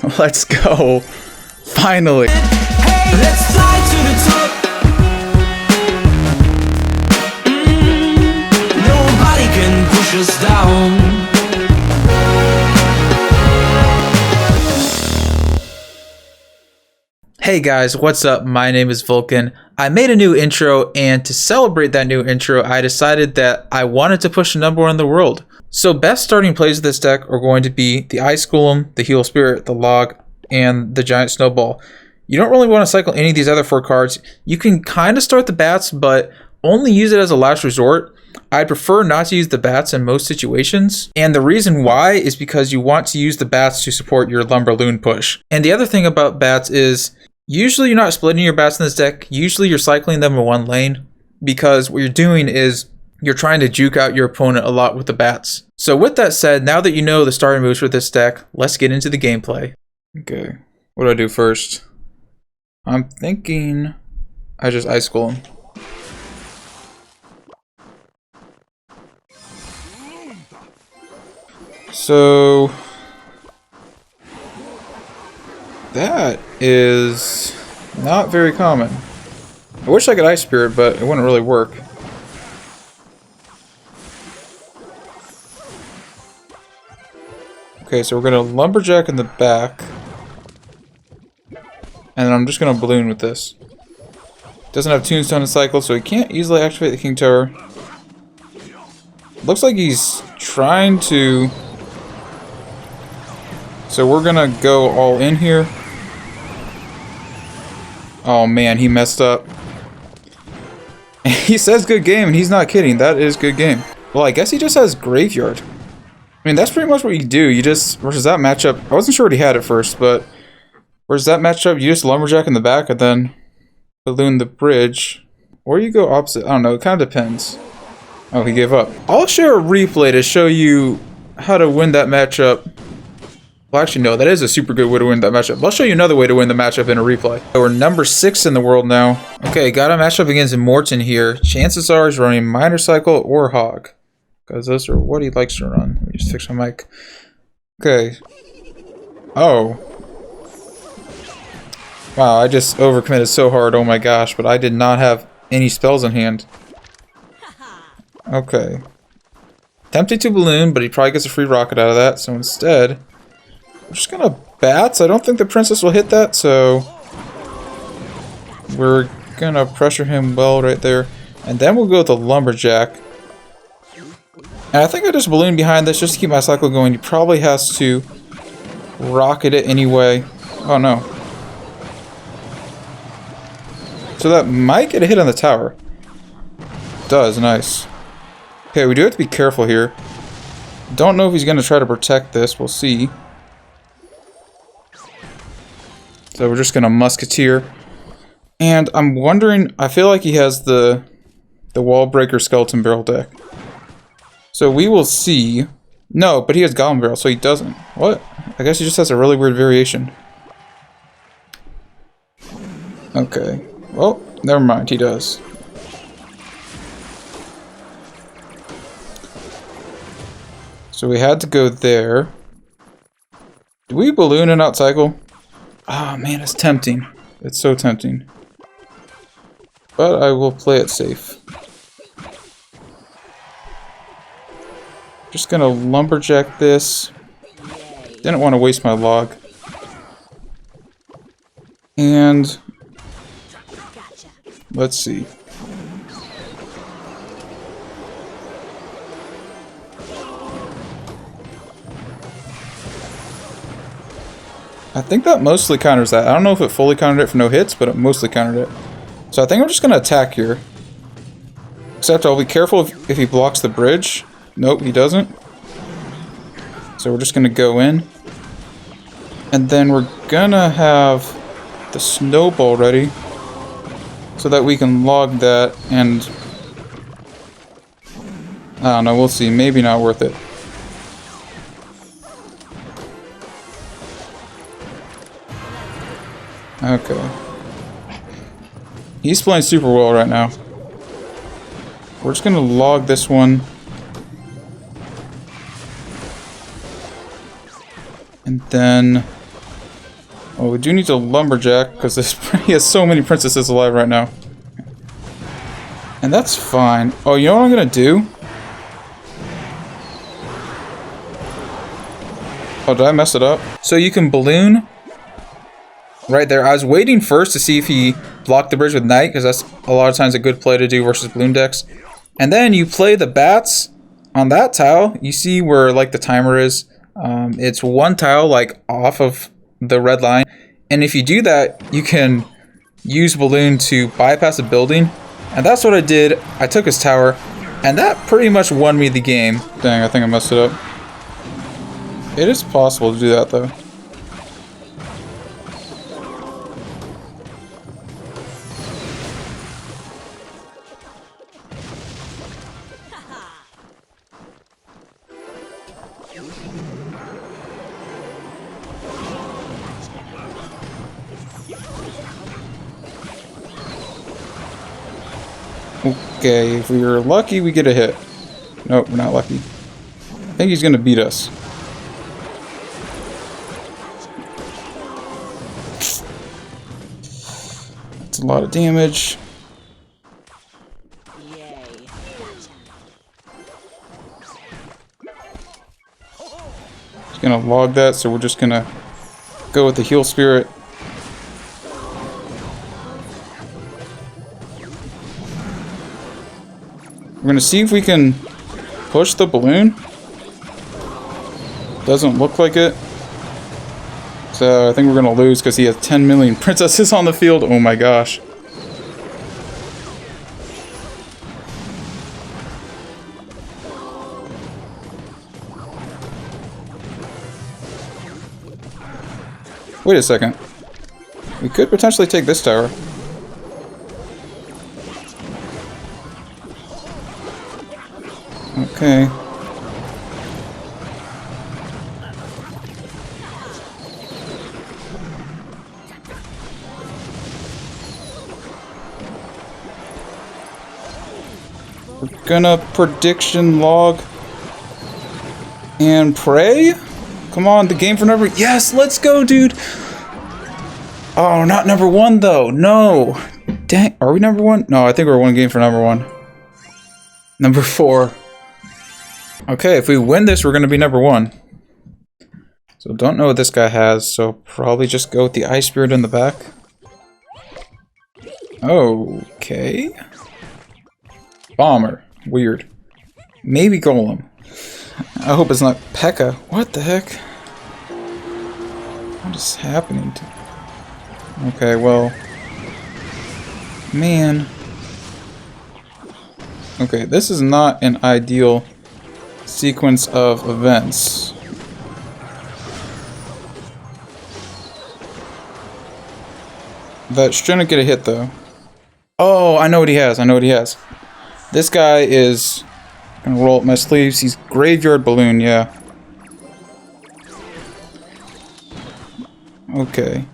Let's go. Finally. Hey, let's fly to the top. Nobody can push us down. Hey guys, what's up? My name is Vulkan. I made a new intro, and to celebrate that new intro, I decided that I wanted to push a number one in the world. So best starting plays of this deck are going to be the Ice Golem, the Heal Spirit, the Log, and the Giant Snowball. You don't really want to cycle any of these other 4 cards. You can kind of start the bats, but only use it as a last resort. I'd prefer not to use the bats in most situations. And the reason why is because you want to use the bats to support your LumberLoon push. And the other thing about bats is usually you're not splitting your bats in this deck. Usually you're cycling them in one lane, because what you're doing is you're trying to juke out your opponent a lot with the bats. So with that said, now that you know the starting moves for this deck, let's get into the gameplay. Okay, what do I do first? I'm thinking I just Ice Golem. So that is not very common. I wish I could Ice Spirit, but it wouldn't really work. Okay, so we're gonna Lumberjack in the back. And then I'm just gonna Balloon with this. Doesn't have Tombstone and Cycle, so he can't easily activate the King Tower. Looks like he's trying to... So we're gonna go all in here. Oh man, he messed up. He says good game, and he's not kidding. That is good game. Well, I guess he just has Graveyard. I mean, that's pretty much what you do. You just... Versus that matchup... I wasn't sure what he had at first, but... Whereas that matchup, you just Lumberjack in the back and then Balloon the bridge. Or you go opposite. I don't know. It kind of depends. Oh, he gave up. I'll share a replay to show you how to win that matchup. Well, actually, no. That is a super good way to win that matchup. I'll show you another way to win the matchup in a replay. So we're number 6 in the world now. Okay, got a matchup against Morton here. Chances are he's running Minor Cycle or Hog, because those are what he likes to run. Let me just fix my mic. Okay. Oh. Wow, I just overcommitted so hard, oh my gosh, but I did not have any spells in hand. Okay. Tempted to Balloon, but he probably gets a free rocket out of that, so instead, we're just gonna Bats. I don't think the Princess will hit that, so we're gonna pressure him well right there. And then we'll go with the Lumberjack. And I think I just Balloon behind this just to keep my cycle going. He probably has to rocket it anyway. Oh no. So that might get a hit on the tower. Does, nice. Okay, we do have to be careful here. Don't know if he's going to try to protect this. We'll see. So we're just going to Musketeer. And I'm wondering, I feel like he has the Wall Breaker Skeleton Barrel deck. So we will see. No, but he has Goblin Barrel, so he doesn't. What? I guess he just has a really weird variation. Okay. Well, never mind, he does. So we had to go there. Do we Balloon and out cycle? Oh man, it's tempting. It's so tempting. But I will play it safe. Just gonna Lumberjack this. Didn't want to waste my log. And... let's see. I think that mostly counters that. I don't know if it fully countered it for no hits, but it mostly countered it. So I think I'm just going to attack here. Except I'll be careful if he blocks the bridge. Nope, he doesn't. So we're just going to go in. And then we're going to have the Snowball ready, so that we can log that, and I don't know, we'll see. Maybe not worth it. Okay. He's playing super well right now. We're just gonna log this one. And then Oh, we do need to lumberjack because he has so many princesses alive right now. And that's fine. Oh, you know what I'm gonna do? Oh, did I mess it up? So you can balloon right there. I was waiting first to see if he blocked the bridge with Knight, because that's a lot of times a good play to do versus balloon decks. And then you play the bats on that tile. You see where like the timer is. It's one tile like off of the red line. And if you do that, you can use balloon to bypass a building. And that's what I did. I took his tower, and that pretty much won me the game. Dang, I think I messed it up. It is possible to do that though. Okay, if we are lucky, we get a hit. Nope, we're not lucky. I think he's gonna beat us. That's a lot of damage. He's gonna log that, so we're just gonna go with the heal spirit. We're gonna see if we can push the balloon. Doesn't look like it. So I think we're gonna lose because he has 10 million princesses on the field. Oh my gosh. Wait a second. We could potentially take this tower. Okay. We're gonna prediction log and pray. Come on, the game for number. Yes, let's go, dude. Oh, not number one though. No. Dang, are we number one? No, I think we're one game for number one. Number 4. Okay, if we win this, we're gonna be number 1. So don't know what this guy has, so probably just go with the Ice Spirit in the back. Okay. Bomber. Weird. Maybe Golem. I hope it's not P.E.K.K.A. What the heck? What is happening to... Okay, well... Man... Okay, this is not an ideal sequence of events. That shouldn't get a hit, though. Oh, I know what he has. I know what he has. This guy is gonna roll up my sleeves. He's Graveyard Balloon, yeah. Okay.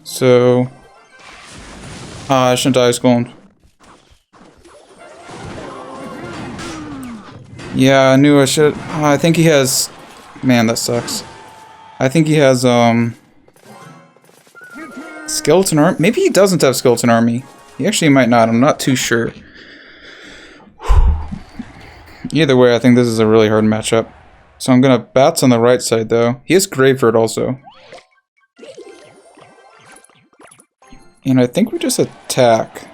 So... I shouldn't die, Skull. Yeah, I knew I should. I think he has... Man, that sucks. I think he has, Skeleton Army? Maybe he doesn't have Skeleton Army. He actually might not. I'm not too sure. Either way, I think this is a really hard matchup. So I'm gonna Bats on the right side, though. He has Graveyard also. And I think we just attack.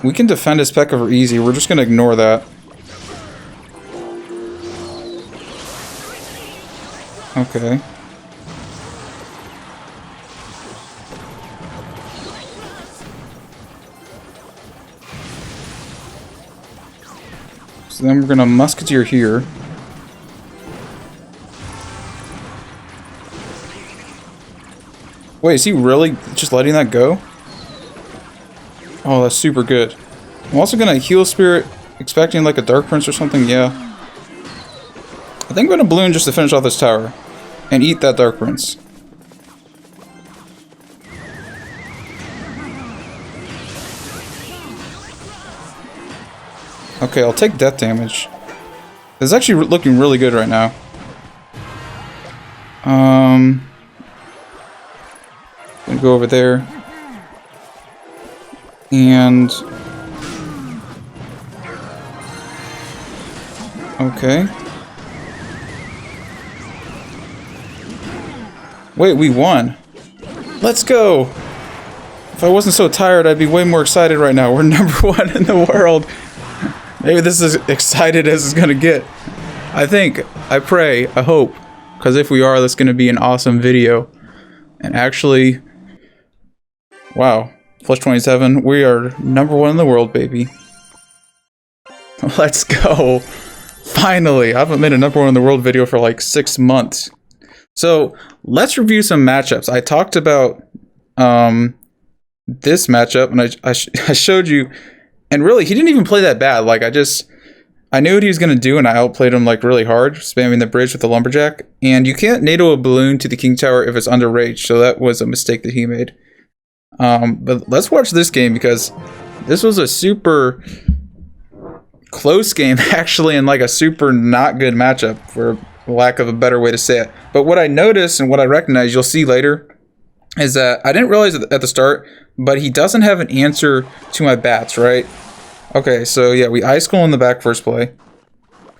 We can defend his P.E.K.K.A. easy. We're just gonna ignore that. Okay. So then we're gonna Musketeer here. Wait, is he really just letting that go? Oh, that's super good. I'm also gonna Heal Spirit, expecting like a Dark Prince or something, yeah. I think I'm gonna Balloon just to finish off this tower. And eat that Dark Prince. Okay, I'll take death damage. This is actually looking really good right now. Gonna go over there. And okay. Wait, we won. Let's go. If I wasn't so tired, I'd be way more excited right now. We're #1 in the world. Maybe this is as excited as it's gonna get. I think, I pray, I hope. Because if we are, that's gonna be an awesome video. And actually, wow. Plus 27, we are #1 in the world, baby. Let's go. Finally, I haven't made a #1 in the world video for like 6 months. So let's review some matchups. I talked about this matchup, and I showed you, and really, he didn't even play that bad. Like, I knew what he was going to do, and I outplayed him like really hard, spamming the bridge with the lumberjack. And you can't NATO a balloon to the king tower if it's under rage, so that was a mistake that he made. But let's watch this game, because this was a super close game, actually, and like a super not good matchup, for lack of a better way to say it. But what I noticed and what I recognize, you'll see later, is that I didn't realize it at the start, but he doesn't have an answer to my bats, right? Okay, so yeah, we ice skull in the back first play.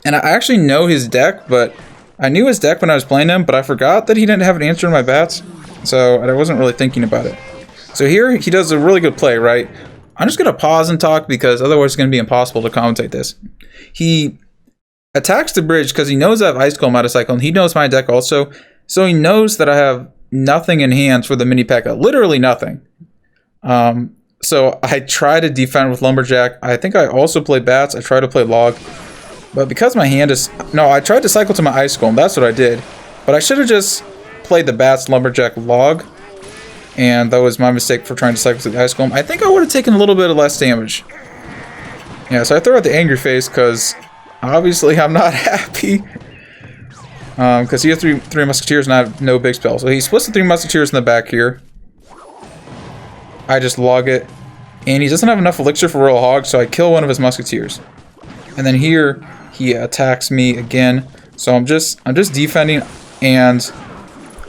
And I actually know his deck, but I knew his deck when I was playing him, but I forgot that he didn't have an answer to my bats, so I wasn't really thinking about it. So here, he does a really good play, right? I'm just going to pause and talk, because otherwise it's going to be impossible to commentate this. He attacks the bridge because he knows I have Ice Golem out of cycle, and he knows my deck also. So he knows that I have nothing in hand for the mini P.E.K.K.A. Literally nothing. So I try to defend with Lumberjack. I think I also play Bats. I try to play Log. But because my hand is... No, I tried to cycle to my Ice Golem. That's what I did. But I should have just played the Bats, Lumberjack, Log. And that was my mistake for trying to cycle to the Ice Golem. I think I would have taken a little bit of less damage. Yeah, so I throw out the angry face because obviously I'm not happy. Because he has three musketeers and I have no big spell. So he splits the 3 musketeers in the back here. I just log it. And he doesn't have enough elixir for Royal Hog, so I kill one of his musketeers. And then here he attacks me again. So I'm just defending, and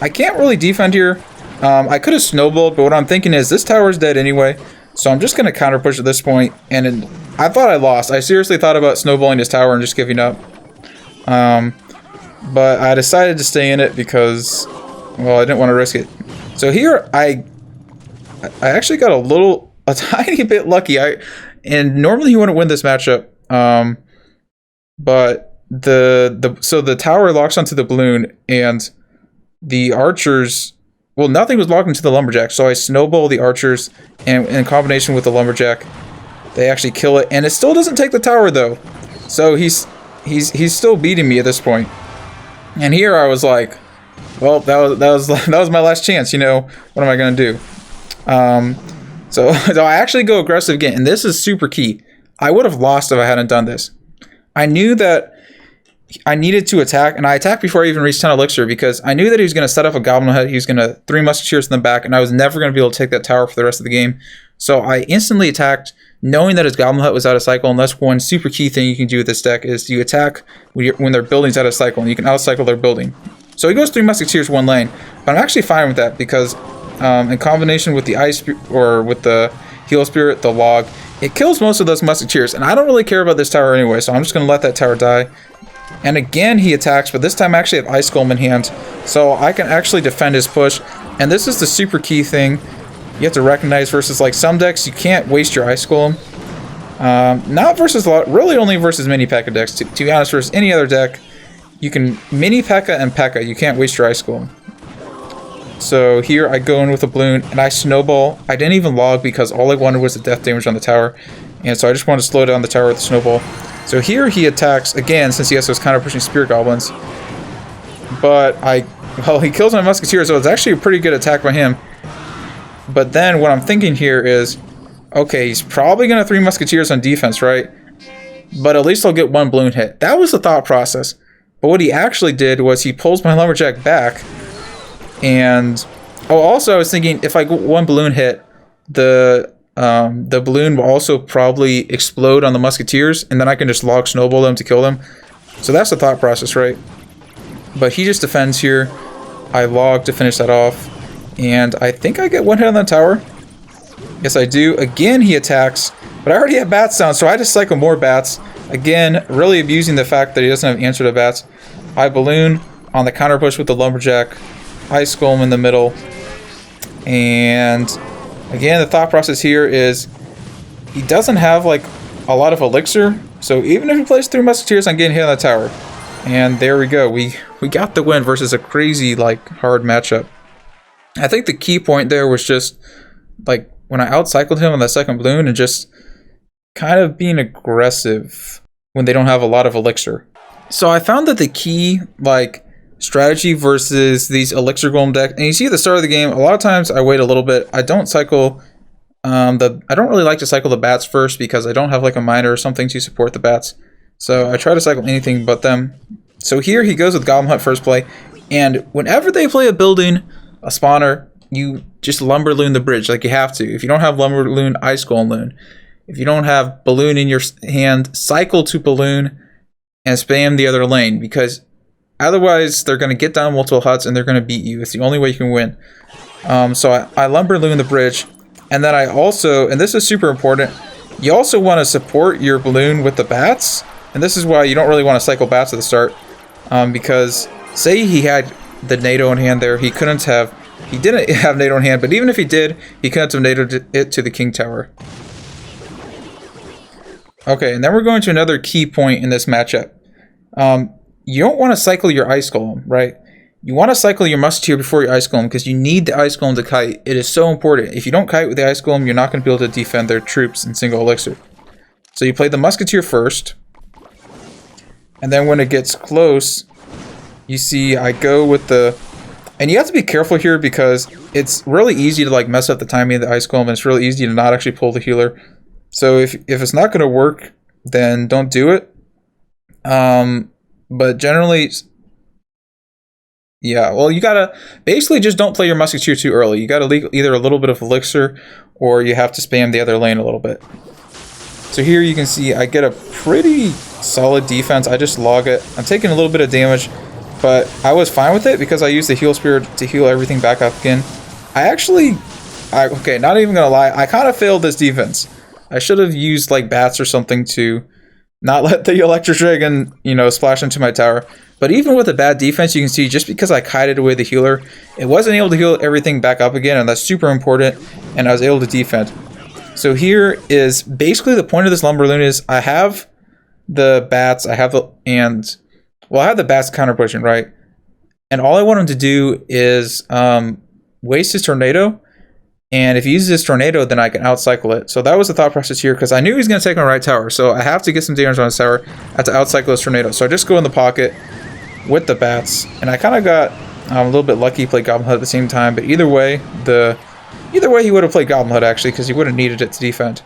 I can't really defend here. I could have snowballed, but what I'm thinking is this tower is dead anyway. So I'm just going to counter push at this point. And I thought I lost. I seriously thought about snowballing this tower and just giving up. But I decided to stay in it because, well, I didn't want to risk it. So here I actually got a tiny bit lucky. And normally you wouldn't win this matchup. But so the tower locks onto the balloon, and the archers, well, nothing was locked into the lumberjack, so I snowball the archers, and in combination with the lumberjack, they actually kill it, and it still doesn't take the tower though. So he's still beating me at this point. And here I was like, well, that was my last chance, you know. What am I gonna do? So I actually go aggressive again, and this is super key. I would have lost if I hadn't done this. I knew that I needed to attack, and I attacked before I even reached 10 elixir, because I knew that he was going to set up a goblin head. He was going to 3 musketeers in the back, and I was never going to be able to take that tower for the rest of the game. So I instantly attacked, knowing that his goblin hut was out of cycle. And that's one super key thing you can do with this deck, is you attack when their building's out of cycle, and you can out-cycle their building. So he goes 3 musketeers 1 lane, but I'm actually fine with that, because in combination with the ice or with the heal spirit, the log, it kills most of those musketeers, and I don't really care about this tower anyway, so I'm just going to let that tower die. And again he attacks, but this time I actually have Ice Golem in hand, so I can actually defend his push. And this is the super key thing you have to recognize versus like some decks. You can't waste your Ice Golem. Not versus, really only versus mini P.E.K.K.A. decks. To be honest, versus any other deck, you can mini P.E.K.K.A. and P.E.K.K.A. You can't waste your Ice Golem. So here I go in with a balloon, and I snowball. I didn't even log because all I wanted was the death damage on the tower, and so I just wanted to slow down the tower with the snowball. So here he attacks again, since he has those counter pushing spirit goblins. But he kills my musketeer, so it's actually a pretty good attack by him. But then what I'm thinking here is, okay, he's probably going to 3 musketeers on defense, right? But at least I'll get 1 balloon hit. That was the thought process. But what he actually did was he pulls my lumberjack back. And also I was thinking, if I get 1 balloon hit, the balloon will also probably explode on the musketeers, and then I can just log snowball them to kill them. So that's the thought process, right? But he just defends here, I log to finish that off. And I think I get one hit on the tower. Yes, I do. Again, he attacks. But I already have bats down, so I just cycle more bats. Again, really abusing the fact that he doesn't have answer to bats. I balloon on the counter push with the lumberjack. Ice golem in the middle. And again, the thought process here is he doesn't have like a lot of elixir. So even if he plays 3 musketeers, I'm getting hit on the tower. And there we go. We got the win versus a crazy like hard matchup. I think the key point there was just like when I outcycled him on the second balloon and just kind of being aggressive when they don't have a lot of elixir. So I found that the key like strategy versus these elixir golem deck, and you see at the start of the game, a lot of times I wait a little bit. I don't cycle I don't really like to cycle the bats first because I don't have like a miner or something to support the bats. So I try to cycle anything but them. So here he goes with Goblin Hut first play, and whenever they play a building, a spawner, you just LumberLoon the bridge like you have to. If you don't have LumberLoon, Ice Golem Loon. If you don't have balloon in your hand, cycle to balloon and spam the other lane, because otherwise they're going to get down multiple huts and they're going to beat you. It's the only way you can win. So I LumberLoon the bridge, and then I also, and this is super important, you also want to support your balloon with the bats, and this is why you don't really want to cycle bats at the start, because say he had the NATO in hand there, he didn't have NATO in hand, but even if he did, he couldn't have NATO'd it to the King Tower. Okay, and then we're going to another key point in this matchup. You don't want to cycle your Ice Golem, right? You want to cycle your Musketeer before your Ice Golem because you need the Ice Golem to kite. It is so important. If you don't kite with the Ice Golem, you're not going to be able to defend their troops in single elixir. So you play the Musketeer first, and then when it gets close, you see I go with the... And you have to be careful here because it's really easy to like mess up the timing of the Ice Golem, and it's really easy to not actually pull the healer. So if it's not going to work, then don't do it. But generally, yeah, well, you gotta basically just don't play your Musketeer too early. You gotta leave either a little bit of elixir, or you have to spam the other lane a little bit. So here you can see I get a pretty solid defense. I just log it. I'm taking a little bit of damage, but I was fine with it because I used the heal spirit to heal everything back up again. Okay, not even gonna lie, I kind of failed this defense. I should have used like bats or something to not let the electric dragon, splash into my tower. But even with a bad defense, you can see just because I kited away the healer, it wasn't able to heal everything back up again, and that's super important, and I was able to defend. So here is basically the point of this LumberLoon is I have the bats, I have the bats counter pushing, right? And all I want him to do is waste his tornado. And if he uses his tornado, then I can outcycle it. So that was the thought process here, because I knew he was going to take my right tower. So I have to get some damage on his tower. I have to outcycle his tornado. So I just go in the pocket with the bats. And I kind of got a little bit lucky, played Goblin Hut at the same time. But either way he would have played Goblin Hut, actually, because he would have needed it to defend.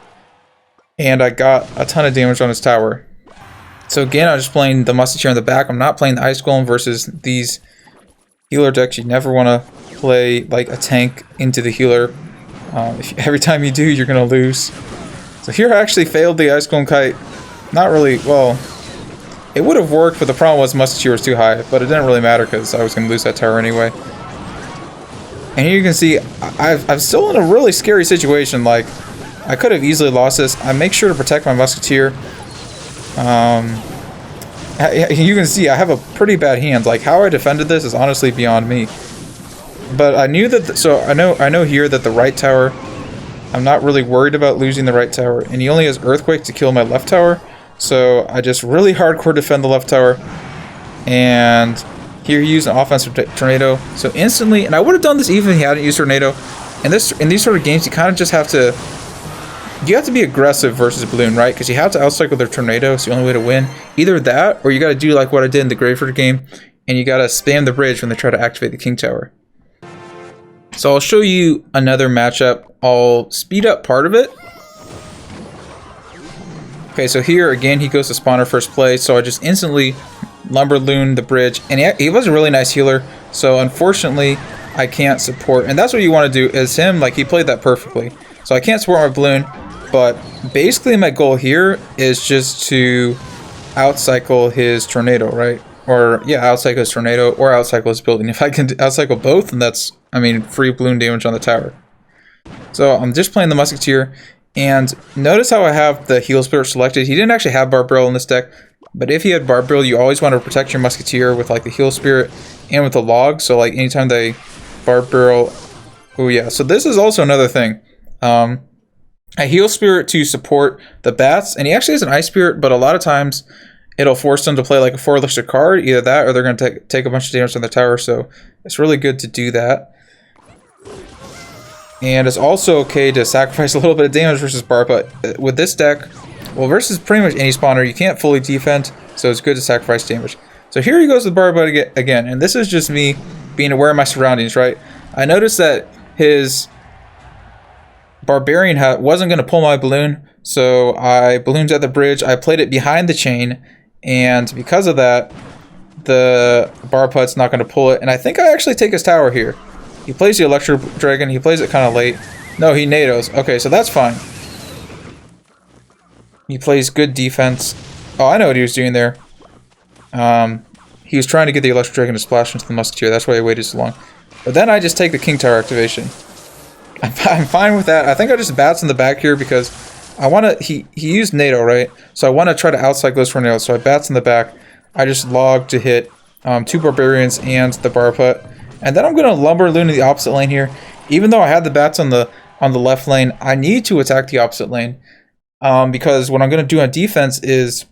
And I got a ton of damage on his tower. So again, I'm just playing the Musketeer in the back. I'm not playing the Ice Golem versus these healer decks. You never want to play like a tank into the healer. Every time you do, you're going to lose. So here I actually failed the Ice Golem kite. Not really, well, it would have worked, but the problem was Musketeer was too high. But it didn't really matter because I was going to lose that tower anyway. And here you can see, I'm still in a really scary situation. Like, I could have easily lost this. I make sure to protect my Musketeer. You can see I have a pretty bad hand. Like, how I defended this is honestly beyond me. But I knew that, so I know here that the right tower, I'm not really worried about losing the right tower. And he only has Earthquake to kill my left tower. So I just really hardcore defend the left tower. And here he used an offensive tornado. So instantly, and I would have done this even if he hadn't used tornado. And in these sort of games, you kind of just have to, you have to be aggressive versus balloon, right? Because you have to outcycle their tornado. It's the only way to win. Either that, or you got to do like what I did in the Graveyard game. And you got to spam the bridge when they try to activate the King Tower. So I'll show you another matchup. I'll speed up part of it. Okay, so here again, he goes to spawner first play. So I just instantly LumberLoon the bridge. And he was a really nice healer. So unfortunately, I can't support. And that's what you want to do is him, like he played that perfectly. So I can't support my balloon. But basically my goal here is just to outcycle his tornado, right? or yeah, outcycle his tornado or outcycle his building. If I can outcycle both, then that's, I mean, free balloon damage on the tower. So I'm just playing the Musketeer, and notice how I have the Heal Spirit selected. He didn't actually have Barb Barrel in this deck, but if he had Barb Barrel, you always want to protect your Musketeer with like the Heal Spirit and with the log. So like anytime they Barb Barrel, oh yeah. So this is also another thing. A Heal Spirit to support the bats, and he actually has an Ice Spirit, but a lot of times it'll force them to play like a 4 elixir card, either that or they're going to take a bunch of damage on the tower. So it's really good to do that. And it's also okay to sacrifice a little bit of damage versus Barb, but with this deck, well, versus pretty much any spawner, you can't fully defend, so it's good to sacrifice damage. So here he goes with Barb again, and this is just me being aware of my surroundings, right? I noticed that his Barbarian wasn't going to pull my balloon, so I ballooned at the bridge. I played it behind the chain, and because of that, the Barb Hut's not going to pull it, and I think I actually take his tower here. He plays the Electro Dragon. He plays it kind of late. No, he NATOs. Okay, so that's fine. He plays good defense. Oh, I know what he was doing there. He was trying to get the Electro Dragon to splash into the Musketeer. That's why he waited so long. But then I just take the King Tower activation. I'm fine with that. I think I just bats in the back here because I want to... He used NATO, right? So I want to try to outcycle those tornadoes. So I bats in the back. I just log to hit 2 Barbarians and the Barb Hut. And then I'm going to LumberLoon in the opposite lane here. Even though I had the bats on the left lane, I need to attack the opposite lane. Because what I'm going to do on defense is,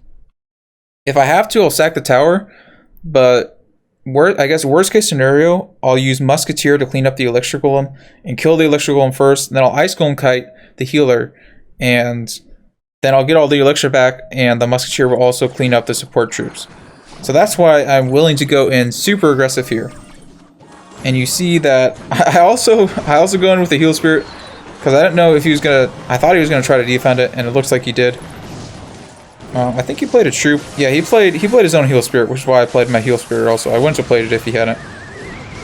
if I have to, I'll sack the tower. But I guess worst case scenario, I'll use Musketeer to clean up the Elixir Golem and kill the Elixir Golem first. And then I'll Ice Golem Kite the healer. And then I'll get all the Elixir back, and the Musketeer will also clean up the support troops. So that's why I'm willing to go in super aggressive here. And you see that I also go in with the Heal Spirit because I didn't know if he was gonna. I thought he was gonna try to defend it, and it looks like he did. I think he played a troop. Yeah, he played his own Heal Spirit, which is why I played my Heal Spirit also. I wouldn't have played it if he hadn't.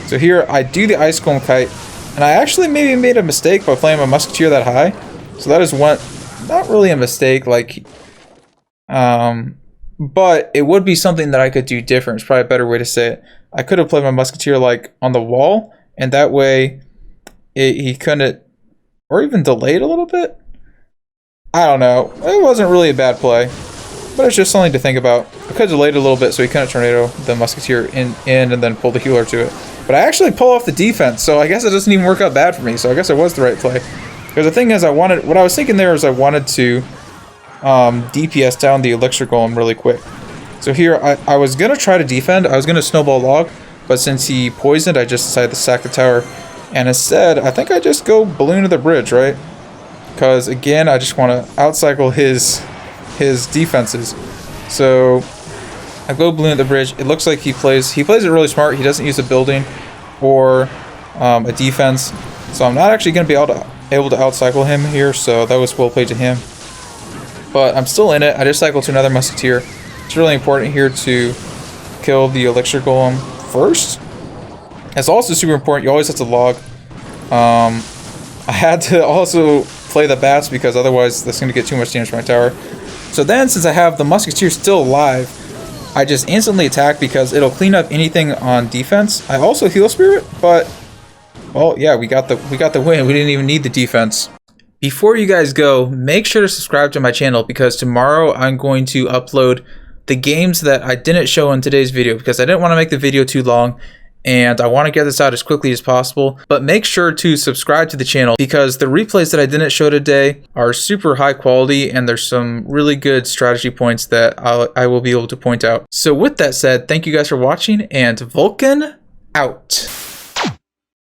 So here I do the Ice Golem Kite, and I actually maybe made a mistake by playing my Musketeer that high. So that is one, not really a mistake, like, but it would be something that I could do different. It's probably a better way to say it. I could have played my Musketeer like on the wall, and that way he couldn't, or even delayed a little bit. I don't know. It wasn't really a bad play, but it's just something to think about. I could have delayed a little bit so he couldn't tornado the Musketeer in and then pull the healer to it. But I actually pull off the defense, so I guess it doesn't even work out bad for me. So I guess it was the right play. Because the thing is, what I was thinking there is I wanted to DPS down the Elixir Golem really quick. So here, I was going to try to defend. I was going to snowball log, but since he poisoned, I just decided to sack the tower. And instead, I think I just go balloon to the bridge, right? Because again, I just want to outcycle his defenses. So I go balloon at the bridge. It looks like he plays it really smart. He doesn't use a building or a defense. So I'm not actually going to be able to outcycle him here. So that was well played to him. But I'm still in it. I just cycled to another Musketeer. It's really important here to kill the Elixir Golem first. It's also super important. You always have to log. I had to also play the bats because otherwise that's going to get too much damage to my tower. So then, since I have the Musketeer still alive, I just instantly attack because it'll clean up anything on defense. I also Heal Spirit, but well, yeah, we got the win. We didn't even need the defense. Before you guys go, make sure to subscribe to my channel because tomorrow I'm going to upload the games that I didn't show in today's video because I didn't want to make the video too long and I want to get this out as quickly as possible. But make sure to subscribe to the channel because the replays that I didn't show today are super high quality and there's some really good strategy points that I will be able to point out. So with that said, thank you guys for watching and Vulkan out.